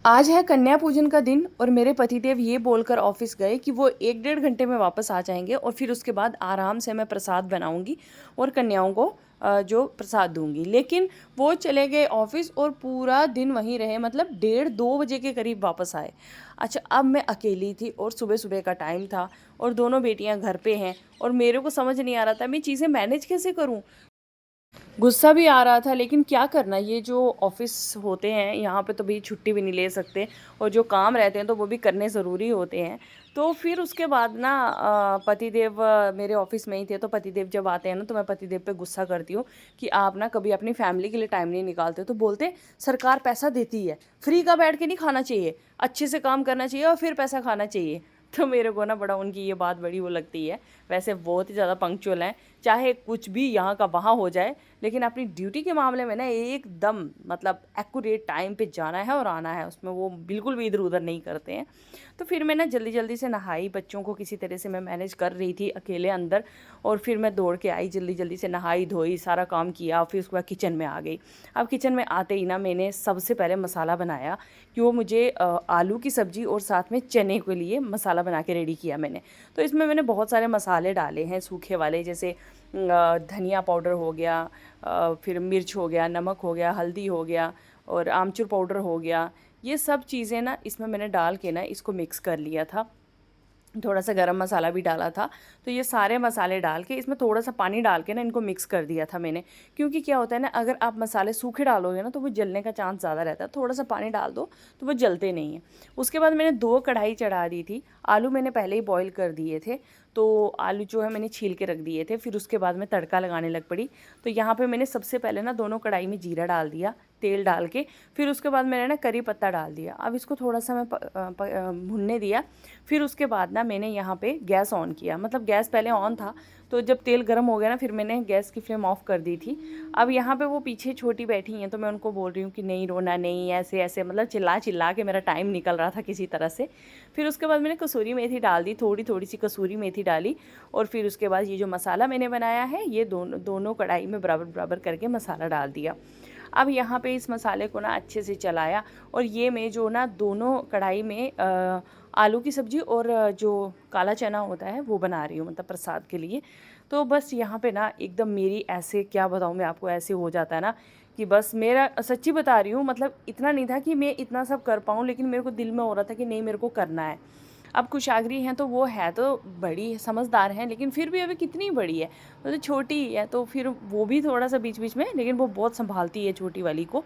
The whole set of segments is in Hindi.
आज है कन्या पूजन का दिन और मेरे पतिदेव ये बोलकर ऑफिस गए कि वो 1 डेढ़ घंटे में वापस आ जाएंगे और फिर उसके बाद आराम से मैं प्रसाद बनाऊंगी और कन्याओं को जो प्रसाद दूंगी। लेकिन वो चले गए ऑफिस और पूरा दिन वहीं रहे, मतलब 1:30-2 बजे के करीब वापस आए। अच्छा, अब मैं अकेली थी और सुबह सुबह का टाइम था और दोनों बेटियां घर पे हैं और मेरे को समझ नहीं आ रहा था मैं चीज़ें मैनेज कैसे करूं। गुस्सा भी आ रहा था, लेकिन क्या करना, ये जो ऑफिस होते हैं यहाँ पे तो भी छुट्टी भी नहीं ले सकते और जो काम रहते हैं तो वो भी करने ज़रूरी होते हैं। तो फिर उसके बाद ना पतिदेव मेरे ऑफिस में ही थे, तो पतिदेव जब आते हैं ना तो मैं पतिदेव पे गुस्सा करती हूँ कि आप ना कभी अपनी फैमिली के लिए टाइम नहीं निकालते। तो बोलते सरकार पैसा देती है, फ्री का बैठ के नहीं खाना चाहिए, अच्छे से काम करना चाहिए और फिर पैसा खाना चाहिए। तो मेरे को ना बड़ा उनकी ये बात बड़ी वो लगती है। वैसे बहुत ही ज़्यादा पंक्चुअल हैं, चाहे कुछ भी यहाँ का वहाँ हो जाए, लेकिन अपनी ड्यूटी के मामले में ना एकदम मतलब एक्यूरेट टाइम पे जाना है और आना है, उसमें वो बिल्कुल भी इधर उधर नहीं करते हैं। तो फिर मैं ना जल्दी जल्दी से नहाई, बच्चों को किसी तरह से मैं मैनेज कर रही थी अकेले अंदर, और फिर मैं दौड़ के आई, जल्दी जल्दी से नहाई धोई, सारा काम किया, फिर उसके बाद किचन में आ गई। अब किचन में आते ही ना मैंने सबसे पहले मसाला बनाया कि वो मुझे आलू की सब्ज़ी और साथ में चने के लिए मसाला बना के रेडी किया मैंने। तो इसमें मैंने बहुत सारे मसाले डाले हैं सूखे वाले, जैसे धनिया पाउडर हो गया, फिर मिर्च हो गया, नमक हो गया, हल्दी हो गया और आमचूर पाउडर हो गया। ये सब चीज़ें ना इसमें मैंने डाल के ना इसको मिक्स कर लिया था। थोड़ा सा गरम मसाला भी डाला था। तो ये सारे मसाले डाल के इसमें थोड़ा सा पानी डाल के ना इनको मिक्स कर दिया था मैंने। क्योंकि क्या होता है ना, अगर आप मसाले सूखे डालोगे ना तो वो जलने का चांस ज़्यादा रहता है, थोड़ा सा पानी डाल दो तो वो जलते नहीं हैं। उसके बाद मैंने 2 कढ़ाई चढ़ा दी थी। आलू मैंने पहले ही बॉईल कर दिए थे, तो आलू जो है मैंने छील के रख दिए थे। फिर उसके बाद मैं तड़का लगाने लग पड़ी। तो यहाँ पे मैंने सबसे पहले ना दोनों कढ़ाई में जीरा डाल दिया, तेल डाल के। फिर उसके बाद मैंने ना करी पत्ता डाल दिया। अब इसको थोड़ा सा मैं भुनने दिया। फिर उसके बाद ना मैंने यहाँ पे गैस ऑन किया, मतलब गैस पहले ऑन था, तो जब तेल गर्म हो गया ना फिर मैंने गैस की फ्लेम ऑफ कर दी थी। अब यहाँ पे वो पीछे छोटी बैठी हैं तो मैं उनको बोल रही हूँ कि नहीं रोना नहीं, ऐसे ऐसे, मतलब चिल्ला चिल्ला के मेरा टाइम निकल रहा था किसी तरह से। फिर उसके बाद मैंने कसूरी मेथी डाल दी, थोड़ी थोड़ी सी कसूरी मेथी डाली। और फिर उसके बाद ये जो मसाला मैंने बनाया है ये दोनों दोनों कढ़ाई में बराबर बराबर करके मसाला डाल दिया। अब यहाँ पे इस मसाले को ना अच्छे से चलाया, और ये मैं जो ना दोनों कढ़ाई में आलू की सब्ज़ी और जो काला चना होता है वो बना रही हूँ, मतलब प्रसाद के लिए। तो बस यहाँ पे ना एकदम मेरी ऐसे, क्या बताऊँ मैं आपको, ऐसे हो जाता है ना कि बस मेरा, सच्ची बता रही हूँ, मतलब इतना नहीं था कि मैं इतना सब कर पाऊँ, लेकिन मेरे को दिल में हो रहा था कि नहीं मेरे को करना है। अब कुशाग्री हैं तो वो है तो बड़ी समझदार हैं, लेकिन फिर भी अभी कितनी बड़ी है, मतलब तो छोटी ही है, तो फिर वो भी थोड़ा सा बीच बीच में, लेकिन वो बहुत संभालती है छोटी वाली को।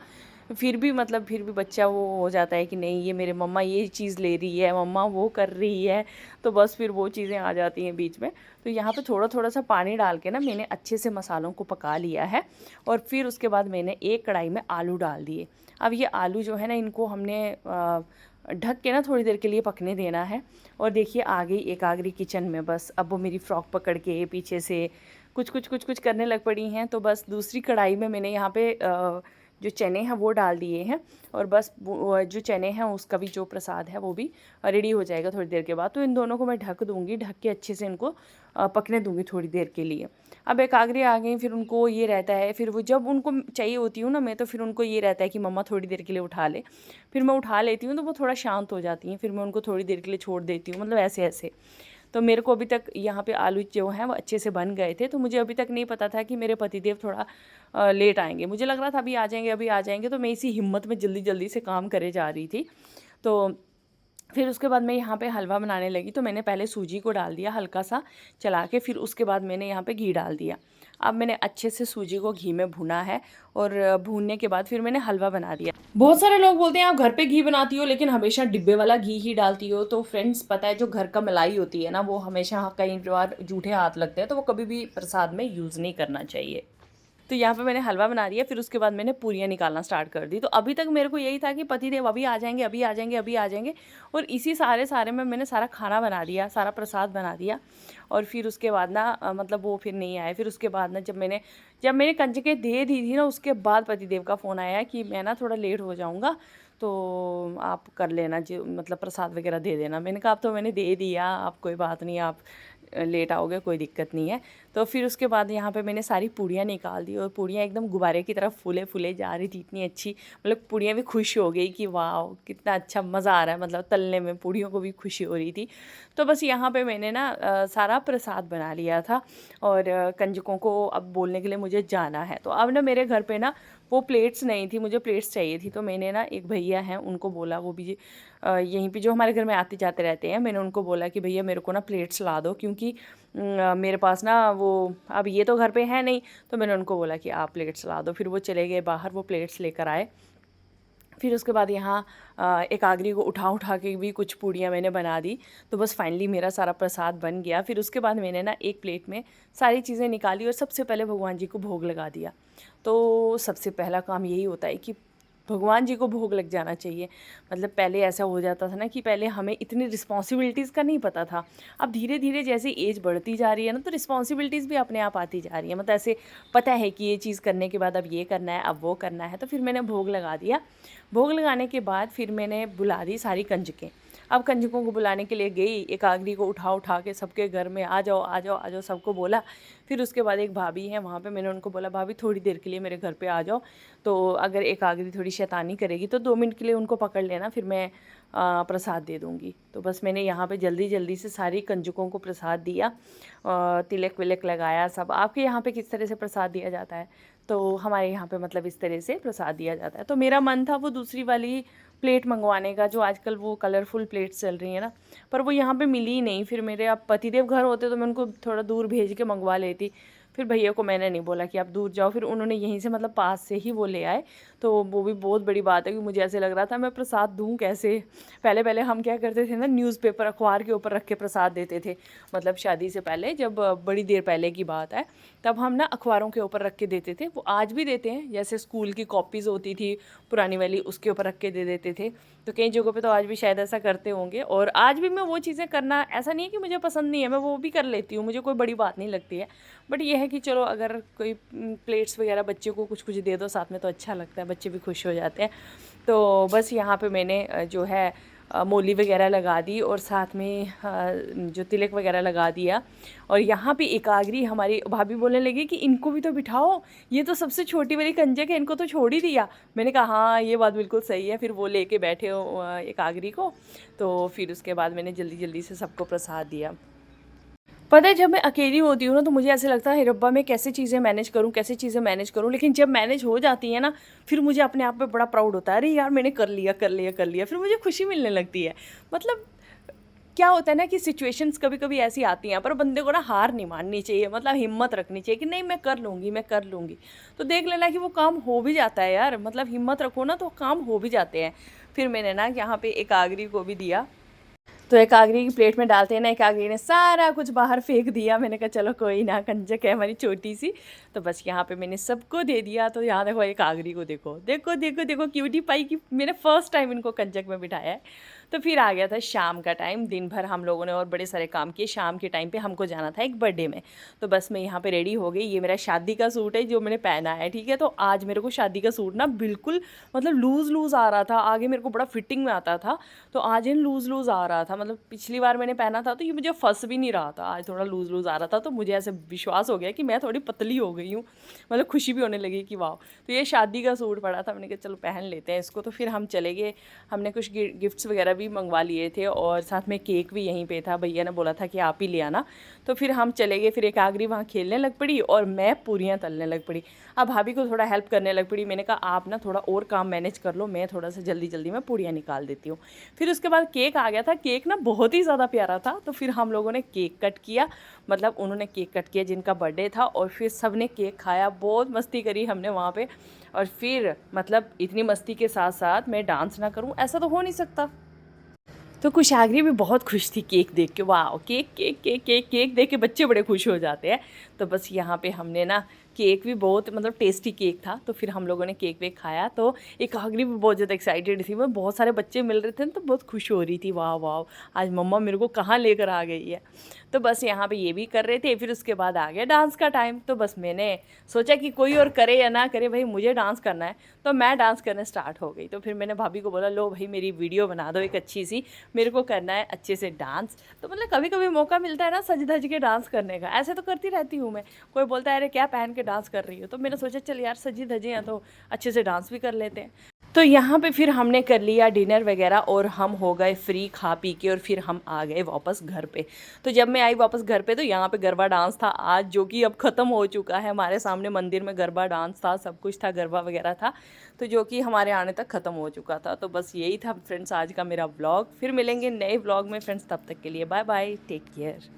फिर भी मतलब फिर भी बच्चा वो हो जाता है कि नहीं ये मेरे मम्मा ये चीज़ ले रही है, मम्मा वो कर रही है, तो बस फिर वो चीज़ें आ जाती हैं बीच में। तो यहाँ पे थोड़ा थोड़ा सा पानी डाल के ना मैंने अच्छे से मसालों को पका लिया है। और फिर उसके बाद मैंने एक कढ़ाई में आलू डाल दिए। अब ये आलू जो है ना इनको हमने ढक के ना थोड़ी देर के लिए पकने देना है। और देखिए आ गई एकाग्री किचन में, बस अब वो मेरी फ्रॉक पकड़ के पीछे से कुछ कुछ कुछ कुछ करने लग पड़ी हैं। तो बस दूसरी कढ़ाई में मैंने यहाँ पे जो चने हैं वो डाल दिए हैं, और बस जो चने हैं उसका भी जो प्रसाद है वो भी रेडी हो जाएगा थोड़ी देर के बाद। तो इन दोनों को मैं ढक दूँगी, ढक के अच्छे से इनको पकने दूँगी थोड़ी देर के लिए। अब एकाग्री आ गई, फिर उनको ये रहता है, फिर वो जब उनको चाहिए होती हूँ ना मैं, तो फिर उनको ये रहता है कि मम्मा थोड़ी देर के लिए उठा ले। फिर मैं उठा लेती हूँ तो वो थोड़ा शांत हो जाती हैं, फिर मैं उनको थोड़ी देर के लिए छोड़ देती हूँ, मतलब ऐसे ऐसे। तो मेरे को अभी तक यहाँ पे आलू जो हैं वो अच्छे से बन गए थे, तो मुझे अभी तक नहीं पता था कि मेरे पतिदेव थोड़ा लेट आएंगे। मुझे लग रहा था अभी आ जाएंगे अभी आ जाएंगे, तो मैं इसी हिम्मत में जल्दी जल्दी से काम करे जा रही थी। तो फिर उसके बाद मैं यहाँ पे हलवा बनाने लगी। तो मैंने पहले सूजी को डाल दिया हल्का सा चला के, फिर उसके बाद मैंने यहाँ पे घी डाल दिया। अब मैंने अच्छे से सूजी को घी में भुना है, और भूनने के बाद फिर मैंने हलवा बना दिया। बहुत सारे लोग बोलते हैं आप घर पे घी बनाती हो लेकिन हमेशा डिब्बे वाला घी ही डालती हो। तो फ्रेंड्स पता है जो घर का मलाई होती है ना वो हमेशा कई बार जूठे हाथ लगते हैं, तो वो कभी भी प्रसाद में यूज़ नहीं करना चाहिए। तो यहाँ पे मैंने हलवा बना दिया, फिर उसके बाद मैंने पूरियाँ निकालना स्टार्ट कर दी। तो अभी तक मेरे को यही था कि पतिदेव अभी आ जाएंगे अभी आ जाएंगे अभी आ जाएंगे, और इसी सारे सारे में मैंने सारा खाना बना दिया, सारा प्रसाद बना दिया। और फिर उसके बाद ना मतलब वो फिर नहीं आए। फिर उसके बाद ना जब मैंने कंजकें दे दी थी ना, उसके बाद पतिदेव का फ़ोन आया कि मैं ना थोड़ा लेट हो जाऊँगा, तो आप कर लेना जो मतलब प्रसाद वगैरह दे देना। मैंने कहा अब तो मैंने दे दिया, आप कोई बात नहीं, आप लेट आओगे कोई दिक्कत नहीं है। तो फिर उसके बाद यहाँ पे मैंने सारी पूड़ियाँ निकाल दी और पूड़ियाँ एकदम गुब्बारे की तरफ फूले फूले जा रही थी, इतनी अच्छी, मतलब पूड़ियाँ भी खुश हो गई कि वाह कितना अच्छा मज़ा आ रहा है, मतलब तलने में पूड़ियों को भी खुशी हो रही थी। तो बस यहाँ पे मैंने ना सारा प्रसाद बना लिया था और कंजकों को अब बोलने के लिए मुझे जाना है। तो अब ना मेरे घर पे ना वो प्लेट्स नहीं थी, मुझे प्लेट्स चाहिए थी। तो मैंने ना एक भैया हैं उनको बोला, वो भी यहीं पे जो हमारे घर में आते जाते रहते हैं, मैंने उनको बोला कि भैया मेरे को ना प्लेट्स ला दो, क्योंकि मेरे पास ना वो अब ये तो घर पे है नहीं। तो मैंने उनको बोला कि आप प्लेट्स ला दो। फिर वो चले गए बाहर, वो प्लेट्स लेकर आए। फिर उसके बाद यहाँ एक आगरी को उठा उठा के भी कुछ पूड़ियाँ मैंने बना दी। तो बस फाइनली मेरा सारा प्रसाद बन गया। फिर उसके बाद मैंने ना एक प्लेट में सारी चीज़ें निकाली और सबसे पहले भगवान जी को भोग लगा दिया। तो सबसे पहला काम यही होता है कि भगवान जी को भोग लग जाना चाहिए। मतलब पहले ऐसा हो जाता था ना कि पहले हमें इतनी रिस्पॉन्सिबिलिटीज़ का नहीं पता था। अब धीरे धीरे जैसे एज बढ़ती जा रही है ना, तो रिस्पॉन्सिबिलिटीज़ भी अपने आप आती जा रही है। मतलब ऐसे पता है कि ये चीज़ करने के बाद अब ये करना है, अब वो करना है। तो फिर मैंने भोग लगा दिया। भोग लगाने के बाद फिर मैंने बुला दी सारी कंजकें। अब कंजकों को बुलाने के लिए गई, एक आगरी को उठा उठा के सबके घर में आ जाओ आ जाओ आ जाओ सबको बोला। फिर उसके बाद एक भाभी हैं वहाँ पे, मैंने उनको बोला भाभी थोड़ी देर के लिए मेरे घर पे आ जाओ। तो अगर एक आगरी थोड़ी शैतानी करेगी तो 2 मिनट के लिए उनको पकड़ लेना, फिर मैं प्रसाद दे दूँगी। तो बस मैंने यहाँ पे जल्दी जल्दी से सारी कंजकों को प्रसाद दिया, तिलक विलक लगाया सब। आपके यहाँ पे किस तरह से प्रसाद दिया जाता है? तो हमारे यहाँ पे मतलब इस तरह से प्रसाद दिया जाता है। तो मेरा मन था वो दूसरी वाली प्लेट मंगवाने का, जो आजकल वो कलरफुल प्लेट्स चल रही हैं ना, पर वो यहाँ पे मिली ही नहीं। फिर मेरे अब पतिदेव घर होते तो मैं उनको थोड़ा दूर भेज के मंगवा लेती। फिर भैया को मैंने नहीं बोला कि आप दूर जाओ, फिर उन्होंने यहीं से मतलब पास से ही वो ले आए। तो वो भी बहुत बड़ी बात है कि मुझे ऐसे लग रहा था मैं प्रसाद दूँ कैसे। पहले पहले हम क्या करते थे ना, न्यूज़पेपर अखबार के ऊपर रख के प्रसाद देते थे। मतलब शादी से पहले, जब बड़ी देर पहले की बात है, तब हम ना अखबारों के ऊपर रख के देते थे। वो आज भी देते हैं, जैसे स्कूल की कॉपीज़ होती थी पुरानी वाली, उसके ऊपर रख के दे देते थे। तो कई जगहों पे तो आज भी शायद ऐसा करते होंगे। और आज भी मैं वो चीज़ें करना, ऐसा नहीं है कि मुझे पसंद नहीं है, मैं वो भी कर लेती हूँ, मुझे कोई बड़ी बात नहीं लगती है। बट ये है कि चलो अगर कोई प्लेट्स वगैरह बच्चे को कुछ कुछ दे दो साथ में तो अच्छा लगता है, बच्चे भी खुश हो जाते हैं। तो बस यहाँ पे मैंने जो है मोली वगैरह लगा दी और साथ में जो तिलक वगैरह लगा दिया। और यहाँ पे एकाग्री हमारी भाभी बोलने लगी कि इनको भी तो बिठाओ, ये तो सबसे छोटी वाली कंजक है, इनको तो छोड़ ही दिया। मैंने कहा हाँ ये बात बिल्कुल सही है। फिर वो लेके बैठे एकाग्री को। तो फिर उसके बाद मैंने जल्दी जल्दी से सबको प्रसाद दिया। पता है जब मैं अकेली होती हूँ ना, तो मुझे ऐसे लगता है रब्बा मैं कैसे चीज़ें मैनेज करूँ, कैसे चीज़ें मैनेज करूँ। लेकिन जब मैनेज हो जाती है ना, फिर मुझे अपने आप पे बड़ा प्राउड होता है, अरे यार मैंने कर लिया कर लिया कर लिया। फिर मुझे खुशी मिलने लगती है। मतलब क्या होता है ना कि सिचुएशंस कभी कभी ऐसी आती हैं, पर बंदे को ना हार नहीं माननी चाहिए, मतलब हिम्मत रखनी चाहिए कि नहीं मैं कर लूँगी मैं कर लूँगी। तो देख लेना कि वो काम हो भी जाता है यार, मतलब हिम्मत रखो ना तो काम हो भी जाते हैं। फिर मैंने ना यहाँ पे एकाग्री को भी दिया। तो एकाग्री की प्लेट में डालते हैं ना, एकाग्री ने सारा कुछ बाहर फेंक दिया। मैंने कहा चलो कोई ना, कंजक है हमारी छोटी सी। तो बस यहाँ पे मैंने सबको दे दिया। तो यहाँ देखो एकाग्री को, देखो देखो देखो देखो क्यूटी पाई की, मैंने फर्स्ट टाइम इनको कंजक में बिठाया है। तो फिर आ गया था शाम का टाइम। दिन भर हम लोगों ने और बड़े सारे काम किए। शाम के टाइम पे हमको जाना था एक बर्थडे में। तो बस मैं यहाँ पे रेडी हो गई। ये मेरा शादी का सूट है जो मैंने पहना है, ठीक है। तो आज मेरे को शादी का सूट ना बिल्कुल मतलब लूज़ लूज़ आ रहा था, आगे मेरे को बड़ा फिटिंग में आता था, तो आज इन लूज़ लूज़ आ रहा था। मतलब पिछली बार मैंने पहना था तो ये मुझे फंस भी नहीं रहा था, आज थोड़ा लूज़ लूज़ आ रहा था। तो मुझे ऐसे विश्वास हो गया कि मैं थोड़ी पतली हो गई हूँ, मतलब खुशी भी होने लगी कि वाह। तो ये शादी का सूट पड़ा था, मैंने कहा चलो पहन लेते हैं इसको। तो फिर हम चले गए, हमने कुछ गिफ्ट्स वगैरह भी मंगवा लिए थे और साथ में केक भी यहीं पे था, भैया ने बोला था कि आप ही ले आना। तो फिर हम चले गए। फिर एकाग्री वहाँ खेलने लग पड़ी और मैं पूरियाँ तलने लग पड़ी। अब भाभी को थोड़ा हेल्प करने लग पड़ी। मैंने कहा आप ना थोड़ा और काम मैनेज कर लो, मैं थोड़ा सा जल्दी जल्दी में पूरियाँ निकाल देती हूँ। फिर उसके बाद केक आ गया था। केक ना बहुत ही ज़्यादा प्यारा था। तो फिर हम लोगों ने केक कट किया, मतलब उन्होंने केक कट किया जिनका बर्थडे था, और फिर सब ने केक खाया, बहुत मस्ती करी हमने वहाँ पे। और फिर मतलब इतनी मस्ती के साथ साथ मैं डांस ना करूँ ऐसा तो हो नहीं सकता। तो कुशाग्री भी बहुत खुश थी केक देख के, वाह cake cake cake cake cake देख के बच्चे बड़े खुश हो जाते हैं। तो बस यहाँ पे हमने ना केक भी बहुत मतलब टेस्टी केक था। तो फिर हम लोगों ने केक वेक खाया। तो एक आखिरी भी बहुत ज़्यादा एक्साइटेड थी मैं, बहुत सारे बच्चे मिल रहे थे ना, तो बहुत खुश हो रही थी, वाह वाह आज मम्मा मेरे को कहाँ लेकर आ गई है। तो बस यहाँ पे ये भी कर रहे थे। फिर उसके बाद आ गया डांस का टाइम। तो बस मैंने सोचा कि कोई और करे या ना करे, भाई मुझे डांस करना है। तो मैं डांस करने स्टार्ट हो गई। तो फिर मैंने भाभी को बोला, लो भाई मेरी वीडियो बना दो एक अच्छी सी, मेरे को करना है अच्छे से डांस। तो मतलब कभी कभी मौका मिलता है ना सज धज के डांस करने का, ऐसे तो करती रहती हूँ मैं। कोई बोलता है अरे क्या पहन के डांस कर रही हो, तो मैंने सोचा चल यार सजी धजे हैं तो अच्छे से डांस भी कर लेते हैं। तो यहाँ पे फिर हमने कर लिया डिनर वगैरह और हम हो गए फ्री खा पी के, और फिर हम आ गए वापस घर पे। तो जब मैं आई वापस घर पे तो यहाँ पे गरबा डांस था आज, जो कि अब ख़त्म हो चुका है। हमारे सामने मंदिर में गरबा डांस था, सब कुछ था, गरबा वगैरह था, तो जो कि हमारे आने तक ख़त्म हो चुका था। तो बस यही था फ्रेंड्स आज का मेरा व्लॉग। फिर मिलेंगे नए व्लॉग में फ्रेंड्स, तब तक के लिए बाय बाय, टेक केयर।